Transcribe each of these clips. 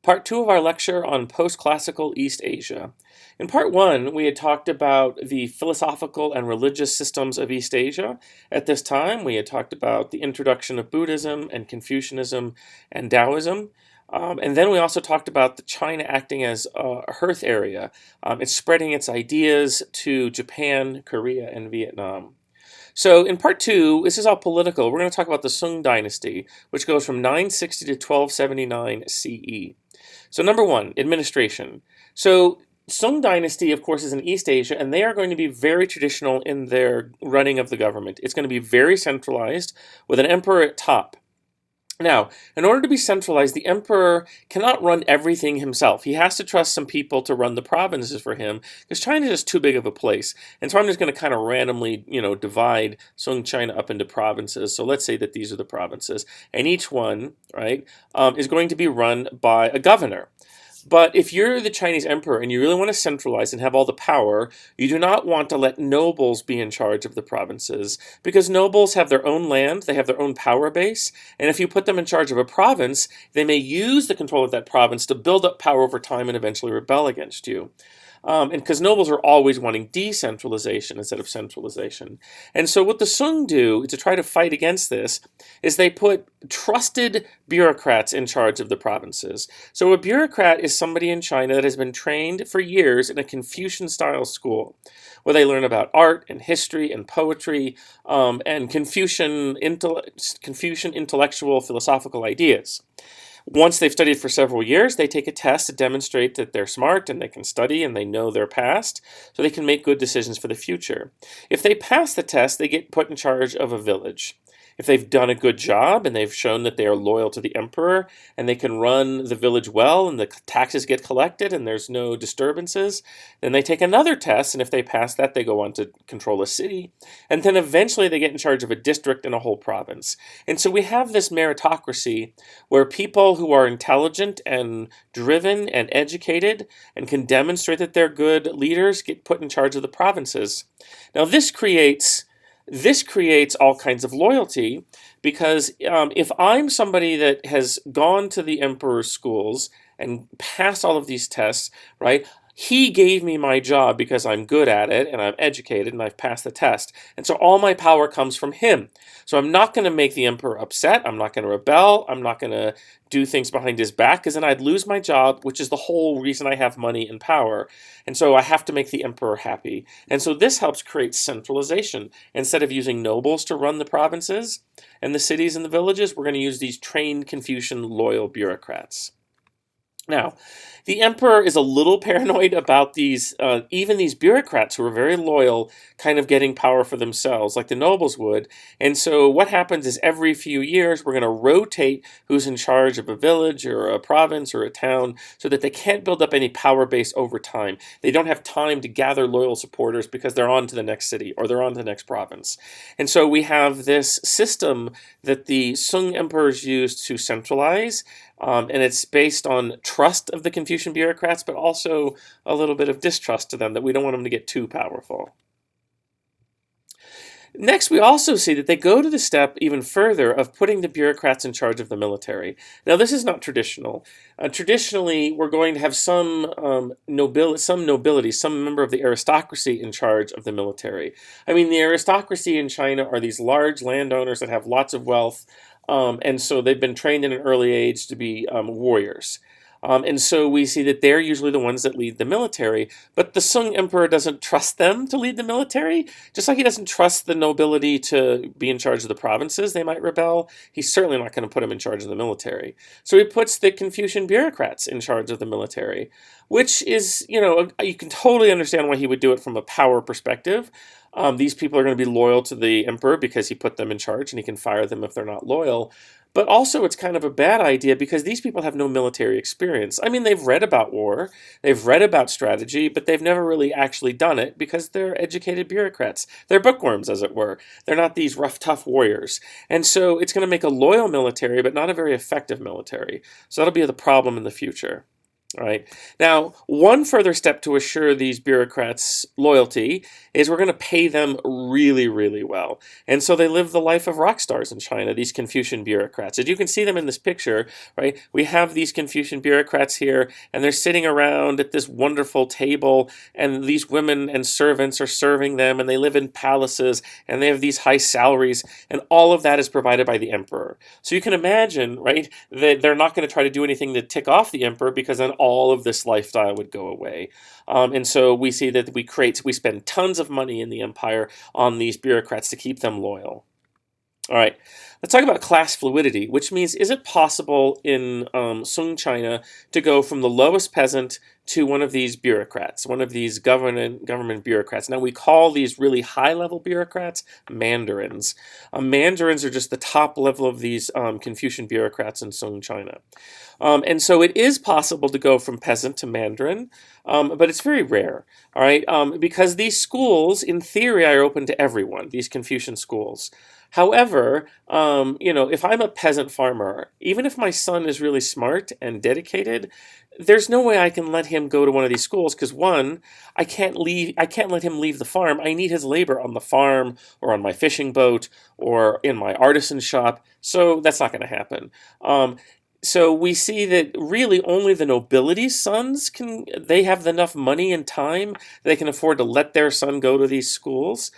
part 2 of our lecture on post-classical East Asia. In part 1, we had talked about the philosophical and religious systems of East Asia. At this time, we had talked about the introduction of Buddhism and Confucianism and Taoism. And then we also talked about the China acting as a hearth area. It's spreading its ideas to Japan, Korea, and Vietnam. So in part 2, this is all political. We're going to talk about the Sung dynasty, which goes from 960 to 1279 CE. So number 1, administration. So Sung dynasty, of course, is in East Asia, and they are going to be very traditional in their running of the government. It's going to be very centralized, with an emperor at top. Now, in order to be centralized, the emperor cannot run everything himself. He has to trust some people to run the provinces for him, because China is just too big of a place. And so I'm just going to kind of randomly, divide Sung China up into provinces. So let's say that these are the provinces, and each one, right, is going to be run by a governor. But if you're the Chinese emperor and you really want to centralize and have all the power, you do not want to let nobles be in charge of the provinces, because nobles have their own land, they have their own power base, and if you put them in charge of a province, they may use the control of that province to build up power over time and eventually rebel against you. And because nobles are always wanting decentralization instead of centralization. And so what the Sung do to try to fight against this is they put trusted bureaucrats in charge of the provinces. So a bureaucrat is somebody in China that has been trained for years in a Confucian-style school, where they learn about art and history and poetry and Confucian intellectual philosophical ideas. Once they've studied for several years, they take a test to demonstrate that they're smart and they can study and they know their past, so they can make good decisions for the future. If they pass the test, they get put in charge of a village. If they've done a good job and they've shown that they are loyal to the emperor and they can run the village well and the taxes get collected and there's no disturbances, then they take another test, and if they pass that, they go on to control a city. And then eventually they get in charge of a district and a whole province. And so we have this meritocracy where people who are intelligent and driven and educated and can demonstrate that they're good leaders get put in charge of the provinces. Now this creates all kinds of loyalty, because if I'm somebody that has gone to the emperor's schools and passed all of these tests, right, he gave me my job because I'm good at it and I'm educated and I've passed the test. And so all my power comes from him. So I'm not going to make the emperor upset. I'm not going to rebel. I'm not going to do things behind his back, because then I'd lose my job, which is the whole reason I have money and power. And so I have to make the emperor happy. And so this helps create centralization. Instead of using nobles to run the provinces and the cities and the villages, we're going to use these trained Confucian loyal bureaucrats. Now, the emperor is a little paranoid about even these bureaucrats who are very loyal, kind of getting power for themselves, like the nobles would. And so what happens is every few years, we're going to rotate who's in charge of a village or a province or a town, so that they can't build up any power base over time. They don't have time to gather loyal supporters because they're on to the next city or they're on to the next province. And so we have this system that the Sung emperors used to centralize, and it's based on trust of the Confucian bureaucrats, but also a little bit of distrust to them, that we don't want them to get too powerful. Next, we also see that they go to the step even further of putting the bureaucrats in charge of the military. Now, this is not traditional. Traditionally, we're going to have some nobility, some member of the aristocracy in charge of the military. I mean, the aristocracy in China are these large landowners that have lots of wealth, and so they've been trained in an early age to be warriors. And so we see that they're usually the ones that lead the military, but the Sung emperor doesn't trust them to lead the military. Just like he doesn't trust the nobility to be in charge of the provinces, they might rebel. He's certainly not going to put them in charge of the military. So he puts the Confucian bureaucrats in charge of the military, which is, you can totally understand why he would do it from a power perspective. These people are going to be loyal to the emperor because he put them in charge, and he can fire them if they're not loyal. But also it's kind of a bad idea because these people have no military experience. I mean, they've read about war, they've read about strategy, but they've never really actually done it because they're educated bureaucrats. They're bookworms, as it were. They're not these rough, tough warriors. And so it's going to make a loyal military, but not a very effective military. So that'll be the problem in the future. All right. Now, one further step to assure these bureaucrats loyalty is we're going to pay them really, really well. And so they live the life of rock stars in China, these Confucian bureaucrats. As you can see them in this picture, right? We have these Confucian bureaucrats here, and they're sitting around at this wonderful table, and these women and servants are serving them, and they live in palaces, and they have these high salaries, and all of that is provided by the emperor. So you can imagine, right, that they're not going to try to do anything to tick off the emperor because then all of this lifestyle would go away. And so we see that we spend tons of money in the empire on these bureaucrats to keep them loyal. All right, let's talk about class fluidity, which means is it possible in Sung China to go from the lowest peasant to one of these bureaucrats, one of these government bureaucrats? Now we call these really high-level bureaucrats mandarins. Mandarins are just the top level of these Confucian bureaucrats in Sung China. And so it is possible to go from peasant to mandarin, but it's very rare, all right? Because these schools, in theory, are open to everyone, these Confucian schools. However, if I'm a peasant farmer, even if my son is really smart and dedicated, there's no way I can let him go to one of these schools because one, I can't let him leave the farm. I need his labor on the farm or on my fishing boat or in my artisan shop. So that's not going to happen. So we see that really only the nobility's sons they have enough money and time they can afford to let their son go to these schools.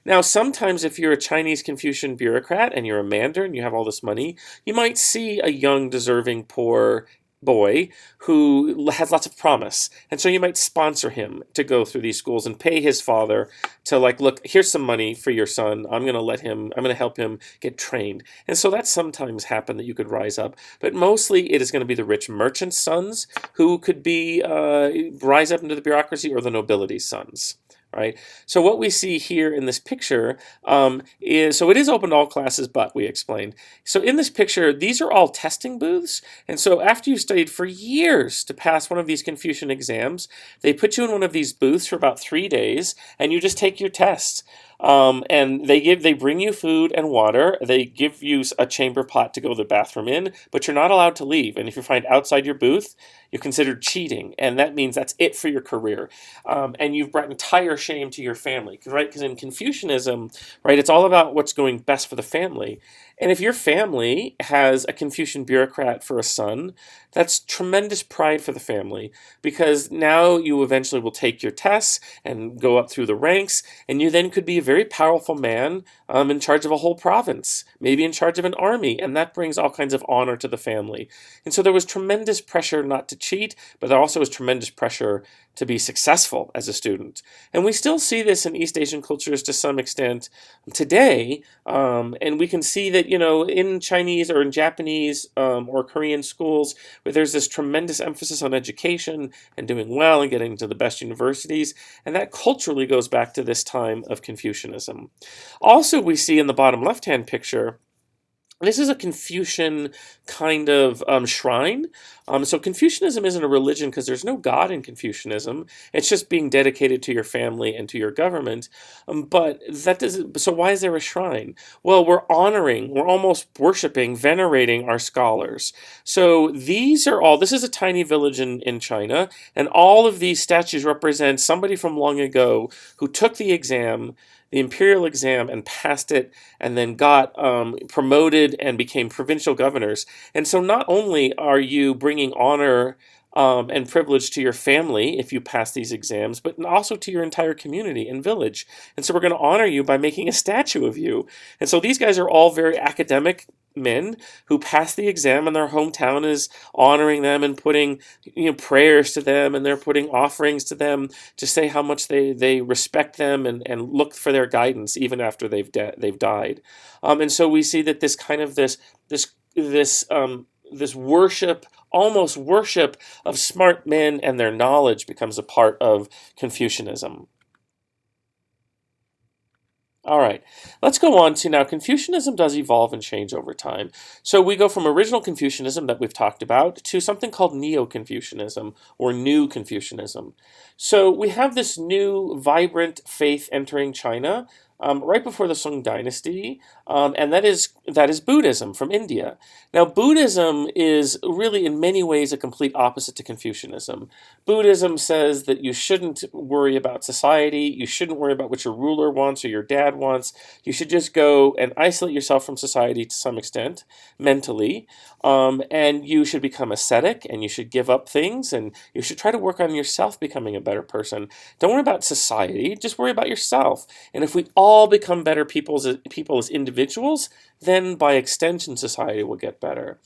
Now, sometimes if you're a Chinese Confucian bureaucrat and you're a mandarin, you have all this money, you might see a young, deserving, poor boy who has lots of promise. And so you might sponsor him to go through these schools and pay his father to look, here's some money for your son. I'm going to help him get trained. And so that sometimes happened that you could rise up. But mostly it is going to be the rich merchant's sons who could rise up into the bureaucracy or the nobility's sons. Right. So what we see here in this picture so it is open to all classes, but we explained. So in this picture, these are all testing booths. And so after you've studied for years to pass one of these Confucian exams, they put you in one of these booths for about 3 days, and you just take your tests. And they bring you food and water. They give you a chamber pot to go to the bathroom in, but you're not allowed to leave. And if you find outside your booth, you're considered cheating, and that means that's it for your career. And you've brought entire shame to your family, right? Because in Confucianism, right, it's all about what's going best for the family. And if your family has a Confucian bureaucrat for a son, that's tremendous pride for the family because now you eventually will take your tests and go up through the ranks, and you then could be a very powerful man in charge of a whole province, maybe in charge of an army, and that brings all kinds of honor to the family. And so there was tremendous pressure not to cheat, but there also was tremendous pressure to be successful as a student. And we still see this in East Asian cultures to some extent today, and we can see that, in Chinese or in Japanese or Korean schools, where there's this tremendous emphasis on education and doing well and getting to the best universities, and that culturally goes back to this time of Confucianism. Also, we see in the bottom left-hand picture, this is a Confucian kind of shrine. So Confucianism isn't a religion because there's no God in Confucianism. It's just being dedicated to your family and to your government. But that doesn't. So why is there a shrine? Well, we're almost worshiping, venerating our scholars. So this is a tiny village in China, and all of these statues represent somebody from long ago who took the imperial exam, and passed it, and then got promoted and became provincial governors. And so not only are you bringing honor and privilege to your family if you pass these exams, but also to your entire community and village. And so we're going to honor you by making a statue of you. And so these guys are all very academic men who pass the exam, and their hometown is honoring them and putting prayers to them, and they're putting offerings to them to say how much they respect them and look for their guidance even after they've died. And so we see that this kind of this worship, almost worship of smart men and their knowledge becomes a part of Confucianism. All right, let's go on to now. Confucianism does evolve and change over time. So we go from original Confucianism that we've talked about to something called Neoconfucianism or New Confucianism. So we have this new vibrant faith entering China right before the Song Dynasty, and that is Buddhism from India. Now, Buddhism is really in many ways a complete opposite to Confucianism. Buddhism says that you shouldn't worry about society, you shouldn't worry about what your ruler wants or your dad wants. You should just go and isolate yourself from society to some extent, mentally, and you should become ascetic, and you should give up things, and you should try to work on yourself becoming a better person. Don't worry about society, just worry about yourself. And if we all become better people as individuals, then by extension, society will get better.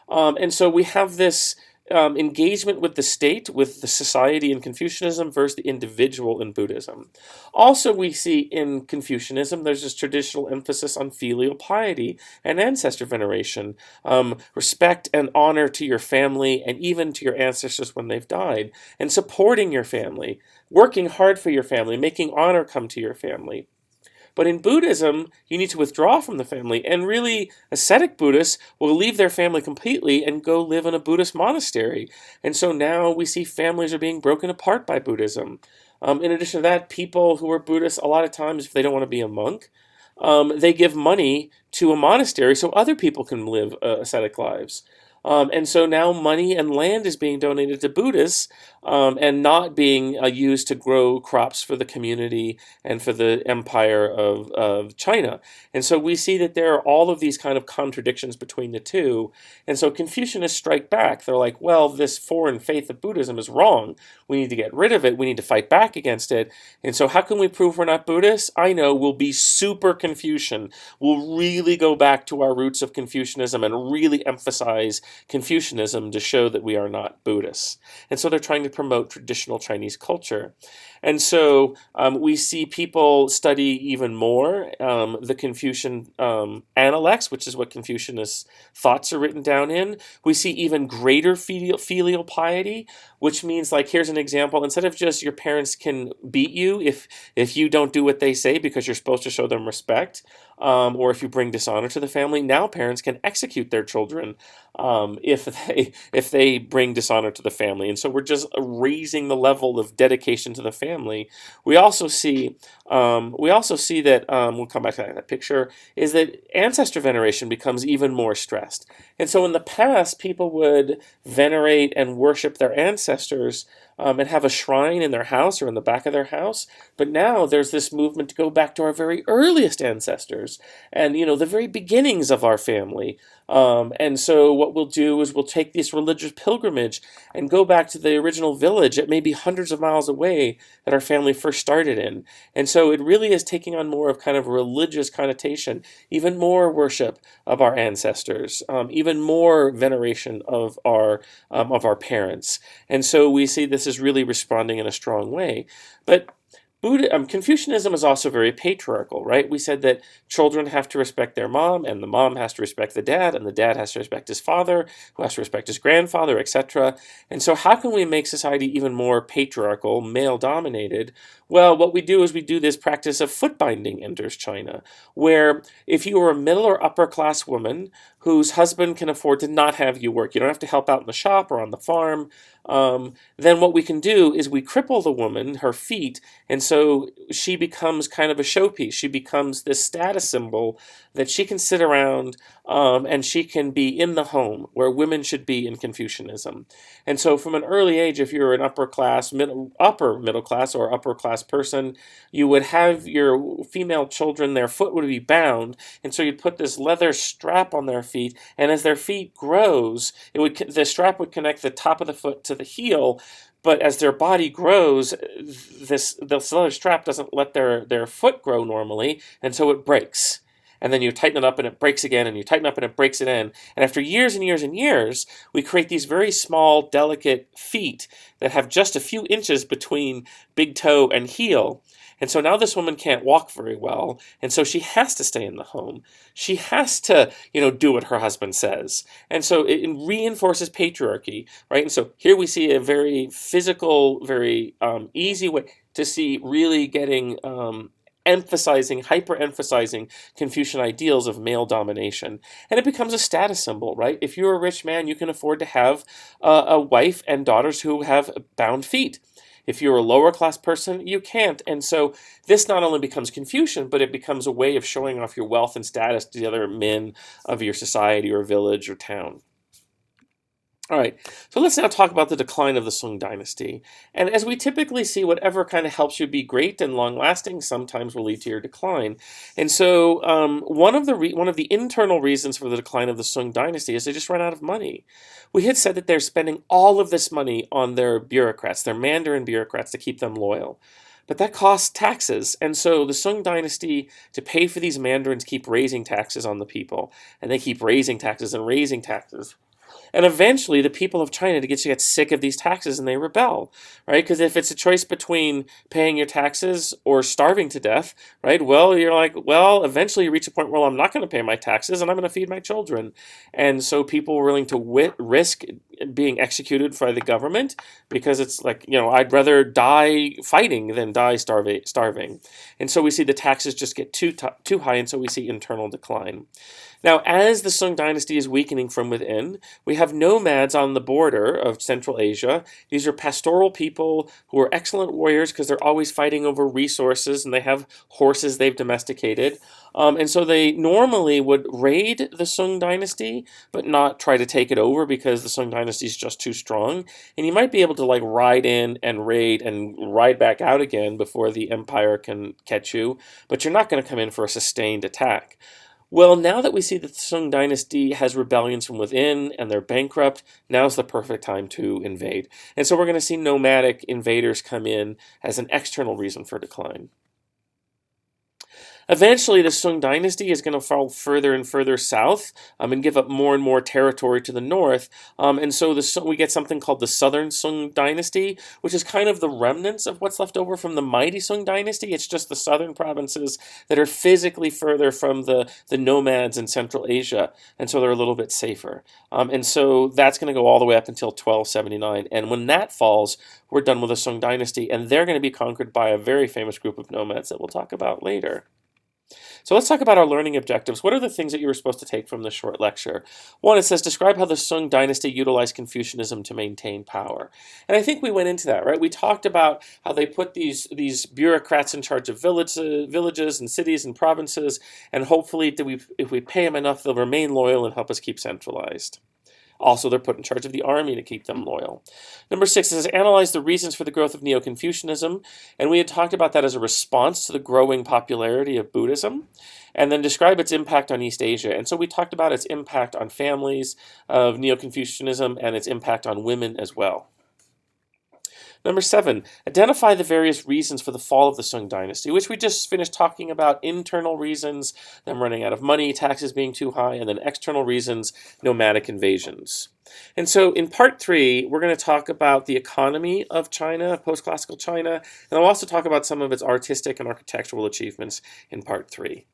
And so we have this engagement with the state, with the society in Confucianism versus the individual in Buddhism. Also, we see in Confucianism there's this traditional emphasis on filial piety and ancestor veneration, respect and honor to your family and even to your ancestors when they've died, and supporting your family, working hard for your family, making honor come to your family. But in Buddhism, you need to withdraw from the family, and really, ascetic Buddhists will leave their family completely and go live in a Buddhist monastery. And so now we see families are being broken apart by Buddhism. In addition to that, people who are Buddhists, a lot of times, if they don't want to be a monk, they give money to a monastery so other people can live ascetic lives. And so now money and land is being donated to Buddhists and not being used to grow crops for the community and for the empire of China. And so we see that there are all of these kind of contradictions between the two. And so Confucianists strike back. They're like, well, this foreign faith of Buddhism is wrong. We need to get rid of it. We need to fight back against it. And so how can we prove we're not Buddhists? I know, we'll be super Confucian. We'll really go back to our roots of Confucianism and really emphasize Confucianism to show that we are not Buddhists. And so they're trying to promote traditional Chinese culture. And so we see people study even more the Confucian Analects, which is what Confucianist thoughts are written down in. We see even greater filial piety, which means, like, here's an example. Instead of just your parents can beat you if you don't do what they say because you're supposed to show them respect, or if you bring dishonor to the family, now parents can execute their children if they bring dishonor to the family. And so we're just raising the level of dedication to the family. We also see that we'll come back to that picture, is that ancestor veneration becomes even more stressed. And so in the past, people would venerate and worship their ancestors and have a shrine in their house or in the back of their house. But now there's this movement to go back to our very earliest ancestors and, the very beginnings of our family. And so what we'll do is we'll take this religious pilgrimage and go back to the original village that may be hundreds of miles away that our family first started in. And so it really is taking on more of kind of religious connotation, even more worship of our ancestors, even more veneration of our parents. And so we see this is really responding in a strong way. But Confucianism is also very patriarchal, right? We said that children have to respect their mom, and the mom has to respect the dad, and the dad has to respect his father, who has to respect his grandfather, etc. And so how can we make society even more patriarchal, male-dominated? Well, what we do is we do this practice of foot binding enters China, where if you are a middle or upper class woman whose husband can afford to not have you work, you don't have to help out in the shop or on the farm, then what we can do is we cripple the woman, her feet, and so she becomes kind of a showpiece. She becomes this status symbol that she can sit around and she can be in the home, where women should be in Confucianism. And so from an early age, if you're an upper middle class or upper class person, you would have your female children, their foot would be bound, and so you'd put this leather strap on their feet, and as their feet grows, the strap would connect the top of the foot to the heel. But as their body grows, this leather strap doesn't let their foot grow normally, and so it breaks. And then you tighten it up and it breaks again, and you tighten up and it breaks again. And after years and years and years, we create these very small, delicate feet that have just a few inches between big toe and heel. And so now this woman can't walk very well, and so she has to stay in the home. She has to, do what her husband says. And so it reinforces patriarchy, right? And so here we see a very physical, very easy way to see really getting hyper-emphasizing Confucian ideals of male domination. And it becomes a status symbol, right? If you're a rich man, you can afford to have a wife and daughters who have bound feet. If you're a lower class person, you can't. And so this not only becomes Confucian, but it becomes a way of showing off your wealth and status to the other men of your society or village or town. All right, so let's now talk about the decline of the Sung dynasty. And as we typically see, whatever kind of helps you be great and long-lasting sometimes will lead to your decline. And so one of the internal reasons for the decline of the Sung dynasty is they just run out of money. We had said that they're spending all of this money on their bureaucrats, their Mandarin bureaucrats, to keep them loyal. But that costs taxes. And so the Sung dynasty, to pay for these mandarins, keep raising taxes on the people. And they keep raising taxes and raising taxes. And eventually, the people of China get sick of these taxes and they rebel, right? Because if it's a choice between paying your taxes or starving to death, right? Well, you're like, well, eventually you reach a point where I'm not going to pay my taxes and I'm going to feed my children. And so people were willing to risk being executed by the government because it's like, I'd rather die fighting than die starving. And so we see the taxes just get too high, and so we see internal decline. Now, as the Sung dynasty is weakening from within, we have nomads on the border of Central Asia. These are pastoral people who are excellent warriors because they're always fighting over resources, and they have horses they've domesticated. And so they normally would raid the Sung dynasty, but not try to take it over because the Sung dynasty is just too strong. And you might be able to ride in and raid and ride back out again before the empire can catch you, but you're not going to come in for a sustained attack. Well, now that we see that the Sung dynasty has rebellions from within and they're bankrupt, now's the perfect time to invade. And so we're going to see nomadic invaders come in as an external reason for decline. Eventually, the Sung dynasty is going to fall further and further south and give up more and more territory to the north. And so we get something called the Southern Sung dynasty, which is kind of the remnants of what's left over from the mighty Sung dynasty. It's just the southern provinces that are physically further from the nomads in Central Asia, and so they're a little bit safer. And so that's going to go all the way up until 1279. And when that falls, we're done with the Sung dynasty, and they're going to be conquered by a very famous group of nomads that we'll talk about later. So let's talk about our learning objectives. What are the things that you were supposed to take from this short lecture? One, it says, describe how the Sung dynasty utilized Confucianism to maintain power. And I think we went into that, right? We talked about how they put these bureaucrats in charge of villages and cities and provinces, and hopefully if we pay them enough, they'll remain loyal and help us keep centralized. Also, they're put in charge of the army to keep them loyal. Number 6 is analyze the reasons for the growth of Neoconfucianism. And we had talked about that as a response to the growing popularity of Buddhism. And then describe its impact on East Asia. And so we talked about its impact on families of Neoconfucianism and its impact on women as well. Number 7, identify the various reasons for the fall of the Sung dynasty, which we just finished talking about. Internal reasons, them running out of money, taxes being too high, and then external reasons, nomadic invasions. And so in part 3, we're going to talk about the economy of China, post-classical China, and I'll also talk about some of its artistic and architectural achievements in part 3.